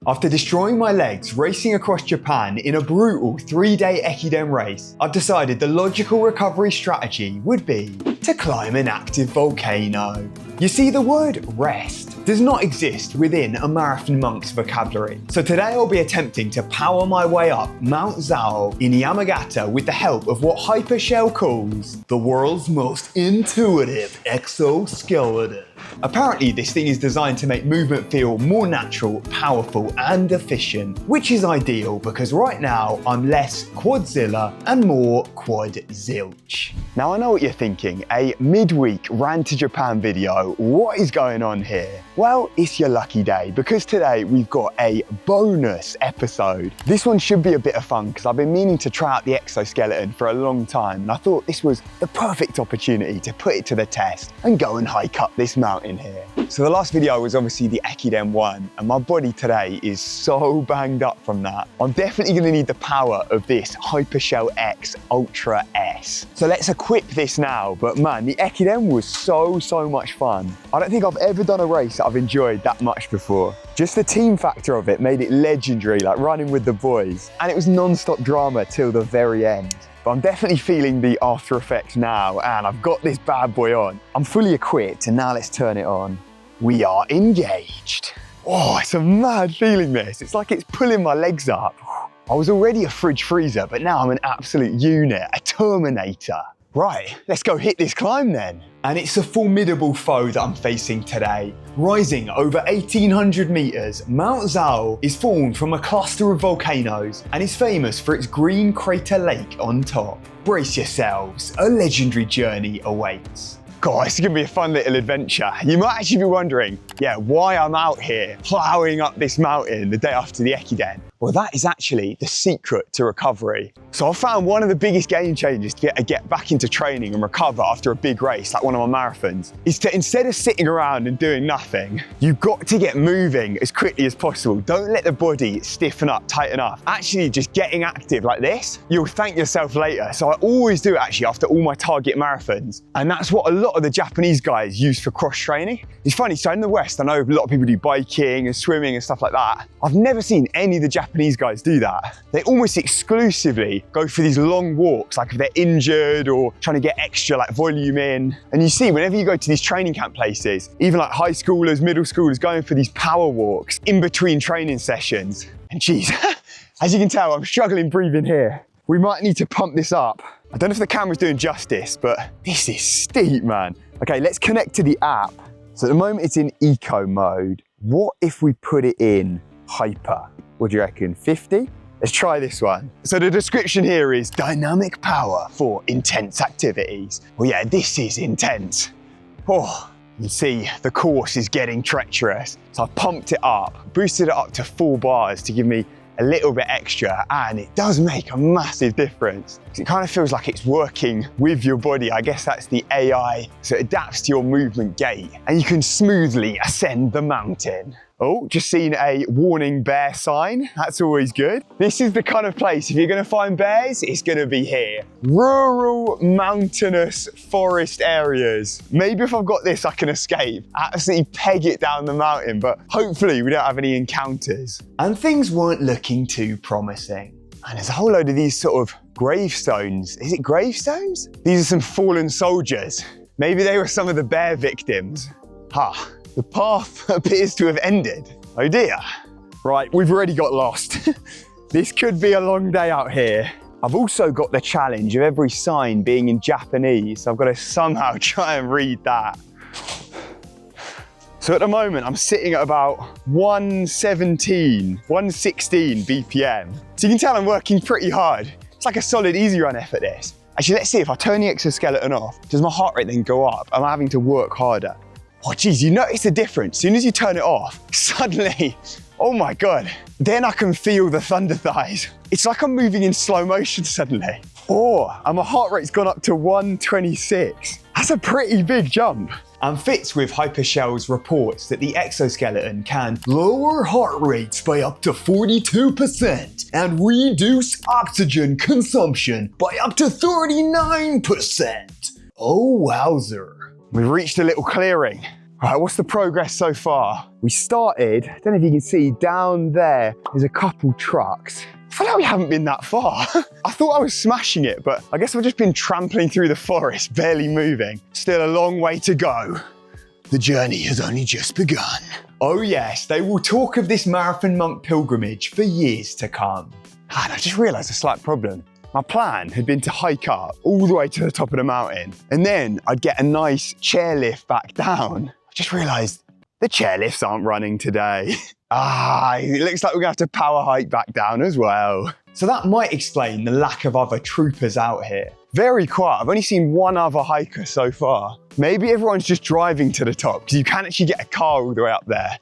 After destroying my legs racing across Japan in a brutal 3-day ekiden race, I've decided the logical recovery strategy would be to climb an active volcano. You see, the word rest does not exist within a marathon monk's vocabulary. So today I'll be attempting to power my way up Mount Zao in Yamagata with the help of what Hypershell calls the world's most intuitive exoskeleton. Apparently this thing is designed to make movement feel more natural, powerful and efficient, which is ideal because right now I'm less Quadzilla and more Quad-zilch. Now I know what you're thinking, a midweek ran to Japan video, what is going on here? Well, it's your lucky day because today we've got a bonus episode. This one should be a bit of fun because I've been meaning to try out the exoskeleton for a long time and I thought this was the perfect opportunity to put it to the test and go and hike up this mountain here. So the last video was obviously the ekiden one and my body today is so banged up from that. I'm definitely going to need the power of this Hypershell X Ultra S. So let's equip this now, but man, the ekiden was so much fun. I don't think I've ever done a race that I've enjoyed that much before. Just the team factor of it made it legendary, like running with the boys. And it was non-stop drama till the very end. But I'm definitely feeling the after effects now and I've got this bad boy on. I'm fully equipped and now let's turn it on. We are engaged. Oh, it's a mad feeling this. It's like it's pulling my legs up. I was already a fridge freezer, but now I'm an absolute unit, a Terminator. Right, let's go hit this climb then. And it's a formidable foe that I'm facing today. Rising over 1,800 meters, Mount Zao is formed from a cluster of volcanoes and is famous for its green crater lake on top. Brace yourselves, a legendary journey awaits. God, this is gonna be a fun little adventure. You might actually be wondering, why I'm out here plowing up this mountain the day after the ekiden. Well, that is actually the secret to recovery. So I found one of the biggest game changers to get back into training and recover after a big race, like one of my marathons, is to instead of sitting around and doing nothing, you've got to get moving as quickly as possible. Don't let the body stiffen up, tighten up. Actually, just getting active like this, you'll thank yourself later. So I always do it actually after all my target marathons. And that's what a lot of the Japanese guys use for cross training. It's funny, so in the West, I know a lot of people do biking and swimming and stuff like that. I've never seen any of the Japanese guys do that. They almost exclusively go for these long walks, like if they're injured or trying to get extra like volume in. And you see, whenever you go to these training camp places, even like high schoolers, middle schoolers going for these power walks in between training sessions. And geez, as you can tell, I'm struggling breathing here. We might need to pump this up. I don't know if the camera's doing justice, but this is steep, man. Okay, let's connect to the app. So at the moment it's in eco mode. What if we put it in hyper? What do you reckon, 50? Let's try this one. So the description here is dynamic power for intense activities. Well, yeah, this is intense. Oh, you see the course is getting treacherous. So I've pumped it up, boosted it up to 4 bars to give me a little bit extra, and it does make a massive difference. It kind of feels like it's working with your body. I guess that's the AI, so it adapts to your movement gait, and you can smoothly ascend the mountain. Oh, just seen a warning bear sign. That's always good. This is the kind of place, if you're gonna find bears, it's gonna be here. Rural, mountainous, forest areas. Maybe if I've got this, I can escape. Absolutely peg it down the mountain, but hopefully we don't have any encounters. And things weren't looking too promising. And there's a whole load of these sort of gravestones. Is it gravestones? These are some fallen soldiers. Maybe they were some of the bear victims. The path appears to have ended. Oh dear. Right, we've already got lost. This could be a long day out here. I've also got the challenge of every sign being in Japanese, so I've got to somehow try and read that. So at the moment, I'm sitting at about 116 BPM. So you can tell I'm working pretty hard. It's like a solid easy run effort, this. Actually, let's see, if I turn the exoskeleton off, does my heart rate then go up? Am I having to work harder? Oh geez, you notice the difference. As soon as you turn it off, suddenly, oh my God, then I can feel the thunder thighs. It's like I'm moving in slow motion suddenly. Oh, and my heart rate's gone up to 126. That's a pretty big jump. And fits with Hypershell's reports that the exoskeleton can lower heart rates by up to 42% and reduce oxygen consumption by up to 39%. Oh wowzer. We've reached a little clearing. All right, what's the progress so far? We started, I don't know if you can see, down there, there's a couple trucks. I feel like we haven't been that far. I thought I was smashing it, but I guess I've just been trampling through the forest, barely moving. Still a long way to go. The journey has only just begun. Oh yes, they will talk of this marathon monk pilgrimage for years to come. And I just realized a slight problem. My plan had been to hike up all the way to the top of the mountain, and then I'd get a nice chairlift back down. I just realized the chairlifts aren't running today. It looks like we're gonna have to power hike back down as well. So that might explain the lack of other troopers out here. Very quiet, I've only seen one other hiker so far. Maybe everyone's just driving to the top because you can actually get a car all the way up there.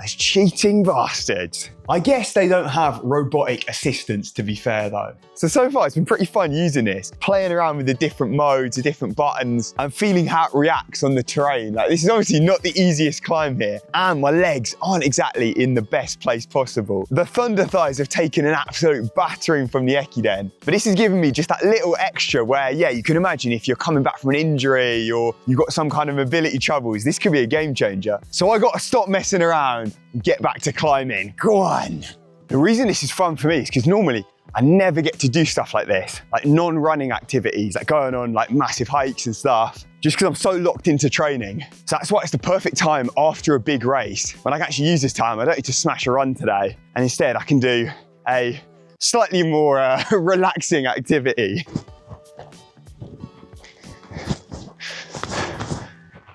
Those cheating bastards. I guess they don't have robotic assistants, to be fair though. So far it's been pretty fun using this, playing around with the different modes, the different buttons, and feeling how it reacts on the terrain. Like, this is obviously not the easiest climb here, and my legs aren't exactly in the best place possible. The thunder thighs have taken an absolute battering from the ekiden, but this has given me just that little extra where, yeah, you can imagine if you're coming back from an injury or you've got some kind of mobility troubles, this could be a game changer. So I got to stop messing around and get back to climbing. Go on. The reason this is fun for me is because normally I never get to do stuff like this, like non-running activities, like going on like massive hikes and stuff, just because I'm so locked into training. So that's why it's the perfect time after a big race, when I can actually use this time. I don't need to smash a run today, and instead I can do a slightly more relaxing activity.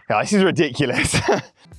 Yeah, this is ridiculous.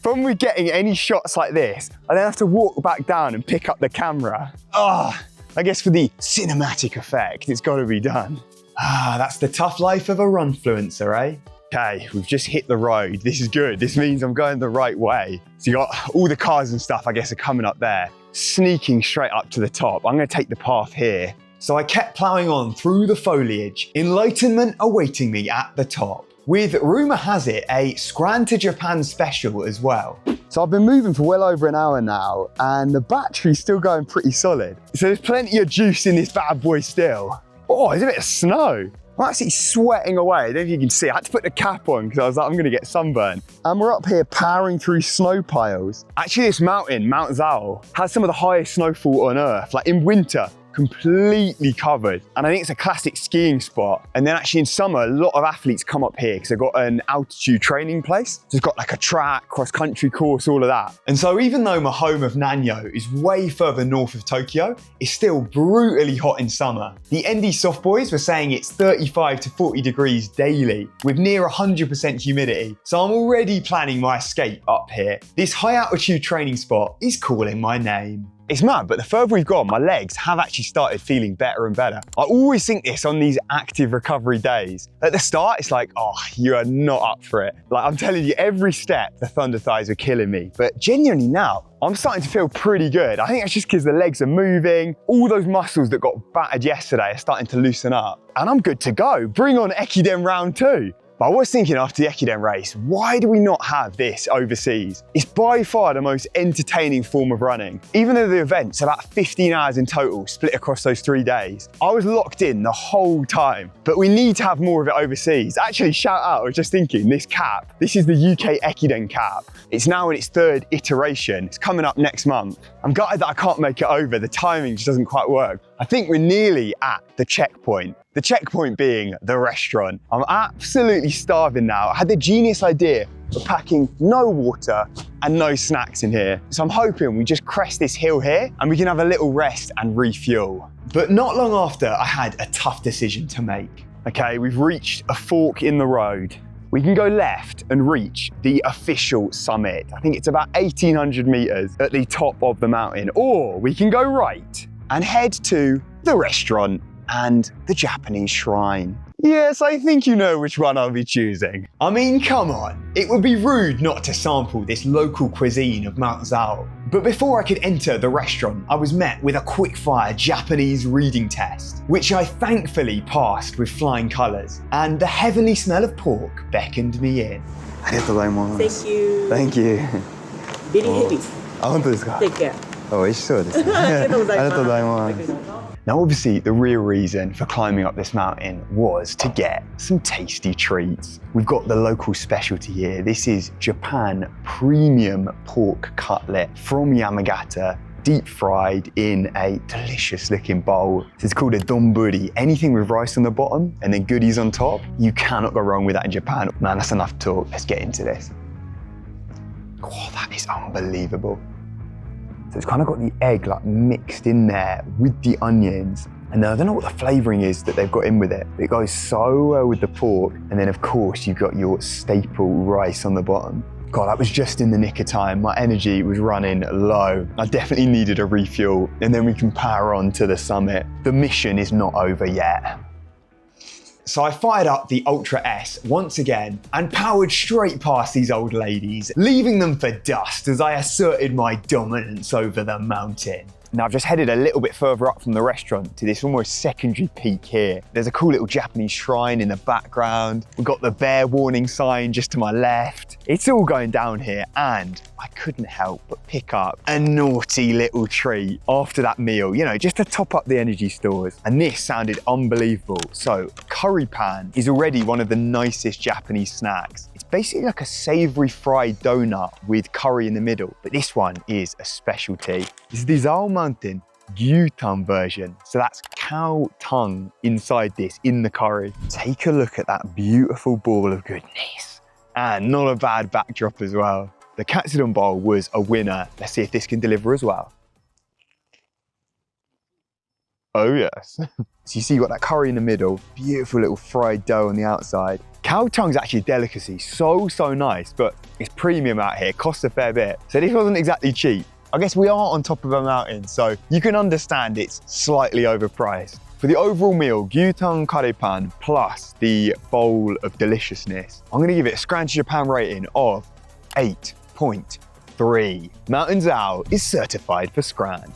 From we getting any shots like this, I then have to walk back down and pick up the camera. I guess for the cinematic effect, it's got to be done. That's the tough life of a runfluencer, eh? Okay, we've just hit the road. This is good. This means I'm going the right way. So you got all the cars and stuff, I guess, are coming up there, sneaking straight up to the top. I'm going to take the path here. So I kept ploughing on through the foliage, enlightenment awaiting me at the top. With, rumour has it, a Scran to Japan special as well. So I've been moving for well over an hour now, and the battery's still going pretty solid. So there's plenty of juice in this bad boy still. Oh, there's a bit of snow. I'm actually sweating away. I don't know if you can see. I had to put the cap on because I was like, I'm gonna get sunburned. And we're up here powering through snow piles. Actually, this mountain, Mount Zao, has some of the highest snowfall on Earth. Like in winter, completely covered. And I think it's a classic skiing spot. And then actually in summer, a lot of athletes come up here because they've got an altitude training place. So it's got like a track, cross-country course, all of that. And so even though my home of Nanyo is way further north of Tokyo, it's still brutally hot in summer. The ND Soft Boys were saying it's 35 to 40 degrees daily with near 100% humidity. So I'm already planning my escape up here. This high altitude training spot is calling my name. It's mad, but the further we've gone, my legs have actually started feeling better and better. I always think this on these active recovery days. At the start, it's like, oh, you are not up for it. Like, I'm telling you, every step, the thunder thighs are killing me. But genuinely now, I'm starting to feel pretty good. I think it's just because the legs are moving. All those muscles that got battered yesterday are starting to loosen up. And I'm good to go. Bring on ekiden round 2. But I was thinking after the ekiden race, why do we not have this overseas? It's by far the most entertaining form of running. Even though the event's about 15 hours in total, split across those 3 days, I was locked in the whole time. But we need to have more of it overseas. Actually, shout out, I was just thinking, this cap, this is the UK ekiden cap. It's now in its 3rd iteration. It's coming up next month. I'm gutted that I can't make it over. The timing just doesn't quite work. I think we're nearly at the checkpoint. The checkpoint being the restaurant. I'm absolutely starving now. I had the genius idea of packing no water and no snacks in here. So I'm hoping we just crest this hill here and we can have a little rest and refuel. But not long after, I had a tough decision to make. Okay, we've reached a fork in the road. We can go left and reach the official summit. I think it's about 1,800 meters at the top of the mountain. Or we can go right and head to the restaurant and the Japanese shrine. Yes, I think you know which one I'll be choosing. I mean, come on. It would be rude not to sample this local cuisine of Mount Zao. But before I could enter the restaurant, I was met with a quick-fire Japanese reading test, which I thankfully passed with flying colours, and the heavenly smell of pork beckoned me in. Thank you. Thank you. Very heavy. Ah, 本当ですか? Take care. 美味しそうですね。ありがとうございます。Now, obviously, the real reason for climbing up this mountain was to get some tasty treats. We've got the local specialty here. This is Japan premium pork cutlet from Yamagata, deep fried in a delicious looking bowl. It's called a donburi. Anything with rice on the bottom and then goodies on top. You cannot go wrong with that in Japan. Man, that's enough talk. Let's get into this. Oh, that is unbelievable. So it's kind of got the egg like mixed in there with the onions. And I don't know what the flavouring is that they've got in with it, but it goes so well with the pork. And then of course you've got your staple rice on the bottom. God, that was just in the nick of time. My energy was running low. I definitely needed a refuel, and then we can power on to the summit. The mission is not over yet. So I fired up the Ultra S once again and powered straight past these old ladies, leaving them for dust as I asserted my dominance over the mountain. Now I've just headed a little bit further up from the restaurant to this almost secondary peak here. There's a cool little Japanese shrine in the background. We've got the bear warning sign just to my left. It's all going down here, and I couldn't help but pick up a naughty little treat after that meal, you know, just to top up the energy stores. And this sounded unbelievable. So curry pan is already one of the nicest Japanese snacks. It's basically like a savory fried donut with curry in the middle, but this one is a specialty. This is the Zao Mountain gyutan version. So that's cow tongue inside this, in the curry. Take a look at that beautiful ball of goodness. And not a bad backdrop as well. The katsudon bowl was a winner. Let's see if this can deliver as well. Oh yes. So you see you got that curry in the middle, beautiful little fried dough on the outside. Cow tongue's actually a delicacy, so nice, but it's premium out here, costs a fair bit. So this wasn't exactly cheap. I guess we are on top of a mountain, so you can understand it's slightly overpriced. For the overall meal, gyutan curry pan plus the bowl of deliciousness, I'm gonna give it a Scran to Japan rating of 8.3. Mountain Zao is certified for Scran.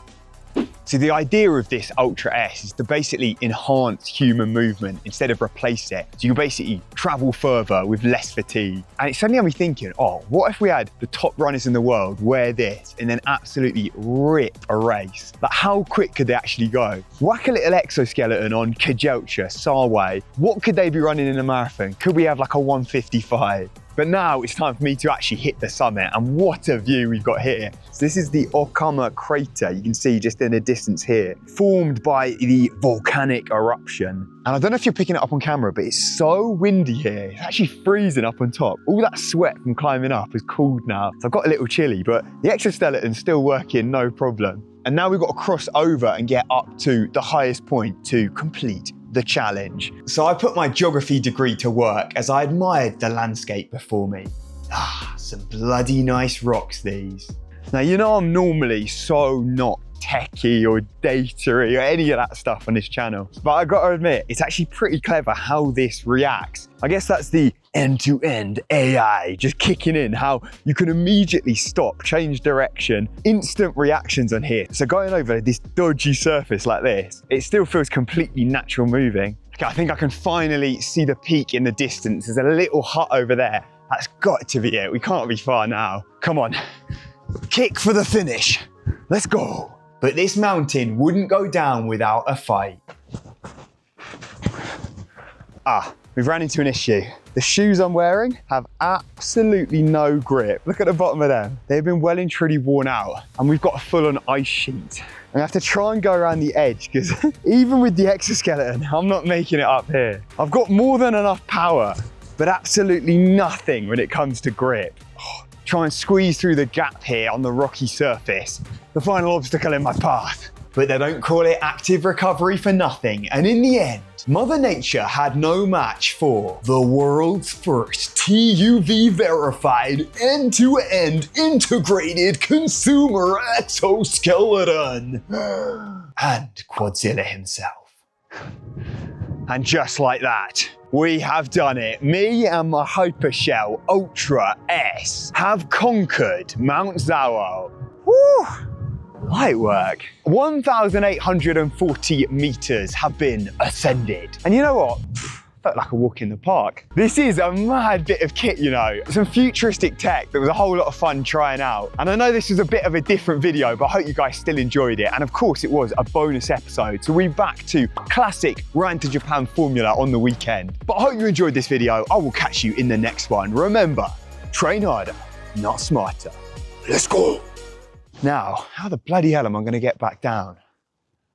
So the idea of this Ultra S is to basically enhance human movement instead of replace it. So you basically travel further with less fatigue. And it suddenly had me thinking, oh, what if we had the top runners in the world wear this and then absolutely rip a race? Like, how quick could they actually go? Whack a little exoskeleton on Quad-zilch, Sarway. What could they be running in a marathon? Could we have like a 155? But now it's time for me to actually hit the summit, and what a view we've got here. So this is the Okama crater, you can see just in the distance here, formed by the volcanic eruption. And I don't know if you're picking it up on camera, but it's so windy here. It's actually freezing up on top. All that sweat from climbing up is cooled now. So I've got a little chilly, but the exoskeleton's still working, no problem. And now we've got to cross over and get up to the highest point to complete the challenge. So I put my geography degree to work as I admired the landscape before me. Ah, some bloody nice rocks these. Now, you know I'm normally so not techie or data-y or any of that stuff on this channel, but I gotta admit, it's actually pretty clever how this reacts. I guess that's the end-to-end AI just kicking in, how you can immediately stop, change direction, instant reactions on here. So going over this dodgy surface like this, it still feels completely natural moving. Okay, I think I can finally see the peak in the distance. There's a little hut over there. That's got to be it. We can't be far now. Come on, kick for the finish. Let's go. But this mountain wouldn't go down without a fight. Ah, we've ran into an issue. The shoes I'm wearing have absolutely no grip. Look at the bottom of them. They've been well and truly worn out, and we've got a full-on ice sheet. I have to try and go around the edge because even with the exoskeleton, I'm not making it up here. I've got more than enough power, but absolutely nothing when it comes to grip. Oh, try and squeeze through the gap here on the rocky surface. The final obstacle in my path. But they don't call it active recovery for nothing, and in the end, Mother Nature had no match for the world's first TUV verified end-to-end integrated consumer exoskeleton. And Quadzilla himself. And just like that, we have done it. Me and my Hypershell Ultra S have conquered Mount Zao. Woo! Light work. 1,840 meters have been ascended. And you know what? felt like a walk in the park. This is a mad bit of kit, you know. Some futuristic tech that was a whole lot of fun trying out. And I know this was a bit of a different video, but I hope you guys still enjoyed it. And of course it was a bonus episode. So we're back to classic Run to Japan formula on the weekend. But I hope you enjoyed this video. I will catch you in the next one. Remember, train harder, not smarter. Let's go. Now, how the bloody hell am I gonna get back down?